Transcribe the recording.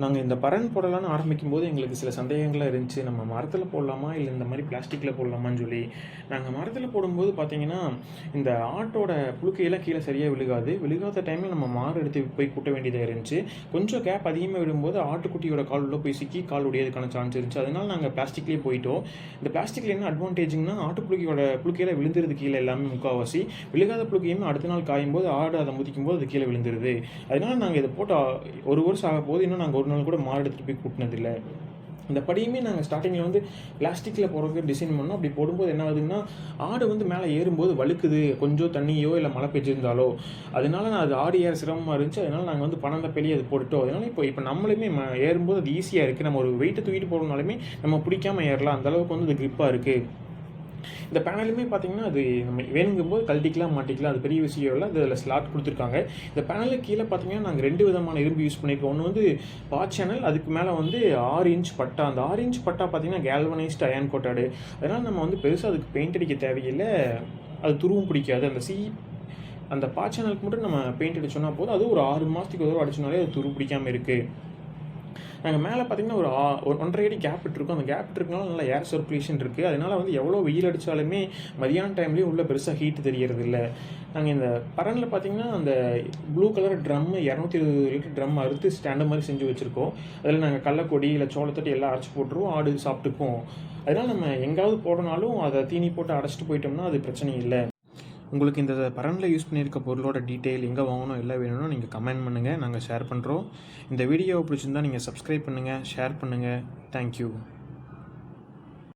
நாங்கள் இந்த பரன் போடலான்னு ஆரம்பிக்கும்போது எங்களுக்கு சில சந்தேகங்கள்லாம் இருந்துச்சு. நம்ம மரத்தில் போடலாமா இல்லை இந்த மாதிரி பிளாஸ்டிக்கில் போடலாமான்னு சொல்லி. நாங்கள் மரத்தில் போடும்போது பார்த்தீங்கன்னா, இந்த ஆட்டோட புழுக்கையெல்லாம் கீழே சரியாக விழுகாது. விழுகாத டைமில் நம்ம மாறு எடுத்து போய் கூட்ட வேண்டியதாக இருந்துச்சு. கொஞ்சம் கேப் அதிகமாக விடும்போது ஆட்டுக்குட்டியோட கால் உள்ள போய் சிக்கி கால் உடையதுக்கான சான்ஸ் இருந்துச்சு. அதனால நாங்கள் பிளாஸ்டிக்லேயே போயிட்டோம். இந்த பிளாஸ்டிக்கில் என்ன அட்வான்டேஜ்னா புழுக்கையில் விழுந்துருது கீழே எல்லாமே முக்கால்வாசி. விழுகாத புழுக்கையுமே அடுத்த நாள் காயும் போது ஆடு அதை முதிக்கும் போது அது கீழே விழுந்துருது. அதனால நாங்கள் இதை போட்டு 1 வருஷம் ஆக போது இன்னும் நாங்கள் ஒரு நாள் கூட மாடு எடுத்துகிட்டு போய் கூட்டினதில்லை. இந்த படியுமே நாங்கள் ஸ்டார்டிங்கில் வந்து பிளாஸ்டிக்கில் போடுறதுக்கு டிசைன் பண்ணோம். அப்படி போடும்போது என்ன ஆகுதுன்னா, ஆடு வந்து மேலே ஏறும்போது வழுக்குது, கொஞ்சம் தண்ணியோ இல்லை மழை பெஞ்சிருந்தாலோ. அதனால நான் அது ஆடு ஏற சிரமமாக இருந்துச்சு. அதனால் நாங்கள் வந்து பனந்தப்பையிலேயே அது போட்டுட்டோம். அதனால் இப்போ நம்மளுமே ஏறும்போது அது ஈஸியாக இருக்குது. நம்ம ஒரு வெயிட்டை தூக்கிட்டு போகிறோம்னாலுமே நம்ம பிடிக்காமல் ஏறலாம். அந்தளவுக்கு வந்து அது க்ரிப்பாக இருக்குது. இந்த பேனலுமே பார்த்தீங்கன்னா, அது நம்ம வேணுங்கும்போது கழட்டிக்கலாம், மாட்டிக்கலாம். அது பெரிய விஷயம் இல்லை. அதில் ஸ்லாட் கொடுத்துருக்காங்க. இந்த பேனலுக்கு கீழே பார்த்தீங்கன்னா, நாங்கள் 2 விதமான இரும்பு யூஸ் பண்ணியிருக்கோம். ஒன்று வந்து சேனல், அதுக்கு மேலே வந்து 6 இன்ச் பட்டா. அந்த 6 இன்ச் பட்டா பார்த்தீங்கன்னா கேல்வனைஸ்டு அயன் கோட்டடு. அதனால் நம்ம வந்து பெருசாக அதுக்கு பெயிண்ட் அடிக்க தேவையில்லை. அது துருவும் பிடிக்காது. அந்த சேனலுக்கு மட்டும் நம்ம பெயிண்ட் அடிச்சோன்னா போதும். அது ஒரு 6 மாதத்துக்கு ஒரு தடவை அடிச்சோனாலே அது துரு பிடிக்காமல் இருக்குது. நாங்கள் மேலே பார்த்தீங்கன்னா ஒரு 1.5 அடி கேப் விட்டுருக்கோம். அந்த கேப் விட்டுருக்கனால நல்லா ஏர் சர்க்குலேஷன் இருக்குது. அதனால் வந்து எவ்வளோ வெயில் அடித்தாலுமே மதியான டைம்லேயும் உள்ள பெருசாக ஹீட் தெரியறது இல்லை. நாங்கள் இந்த பரனில் பார்த்தீங்கன்னா அந்த blue colour drum 220 litre drum அறுத்து ஸ்டாண்டு மாதிரி செஞ்சு வச்சுருக்கோம். அதில் நாங்கள் கடலக்கொடி இல்லை சோளத்தட்டி எல்லாம் அரைச்சி போட்டுருவோம். ஆடு சாப்பிட்டுக்கும். அதனால் நம்ம எங்காவது போடனாலும் அதை தீனி போட்டு அடைச்சிட்டு போயிட்டோம்னா அது பிரச்சனை இல்லை. உங்களுக்கு இந்த பரனில் யூஸ் பண்ணியிருக்க பொருளோட டீட்டெயில் எங்கே வாங்கணும் எல்லாம் வேணும்னா நீங்கள் கமெண்ட் பண்ணுங்கள். நாங்கள் ஷேர் பண்ணுறோம். இந்த வீடியோவை பிடிச்சிருந்தால் நீங்கள் சப்ஸ்கிரைப் பண்ணுங்கள், ஷேர் பண்ணுங்கள். தேங்க்யூ.